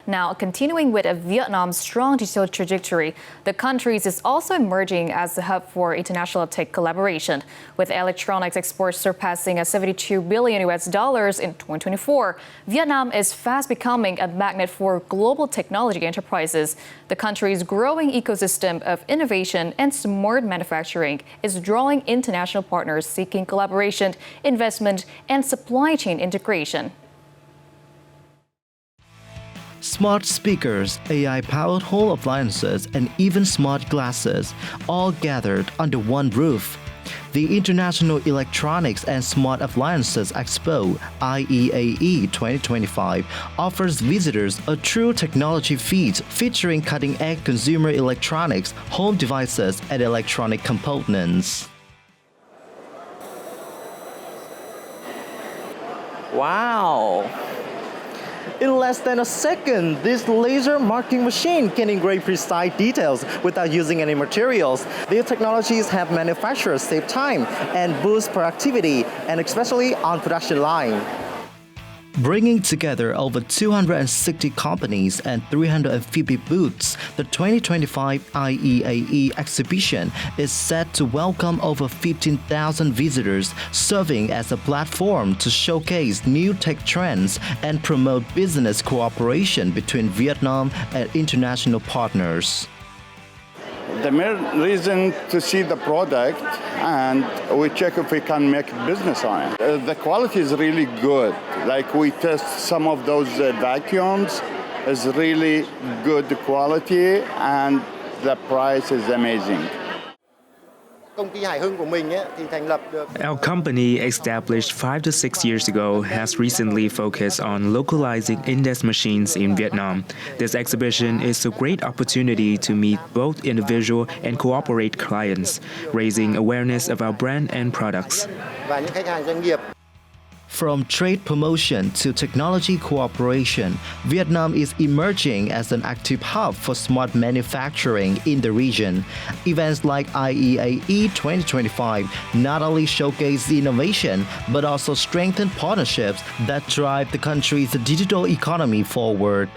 Now, continuing with Vietnam's strong digital trajectory, the country is also emerging as a hub for international tech collaboration, with electronics exports surpassing $72 billion in 2024. Vietnam is fast becoming a magnet for global technology enterprises. The country's growing ecosystem of innovation and smart manufacturing is drawing international partners seeking collaboration, investment, and supply chain integration. Smart speakers, AI-powered home appliances, and even smart glasses, all gathered under one roof. The International Electronics and Smart Appliances Expo, IEAE 2025, offers visitors a true technology feast featuring cutting-edge consumer electronics, home devices, and electronic components. Wow! In less than a second, this laser marking machine can engrave precise details without using any materials. These technologies have manufacturers save time and boost productivity, and especially on production line. Bringing together over 260 companies and 350 booths, the 2025 IEAE exhibition is set to welcome over 15,000 visitors, serving as a platform to showcase new tech trends and promote business cooperation between Vietnam and international partners. The main reason to see the product, and we check if we can make business on it. The quality is really good. Like we test some of those vacuums, is really good quality, and the price is amazing. Our company, established 5 to 6 years ago, has recently focused on localizing index machines in Vietnam. This exhibition is a great opportunity to meet both individual and corporate clients, raising awareness of our brand and products. From trade promotion to technology cooperation, Vietnam is emerging as an active hub for smart manufacturing in the region. Events like IEAE 2025 not only showcase innovation, but also strengthen partnerships that drive the country's digital economy forward.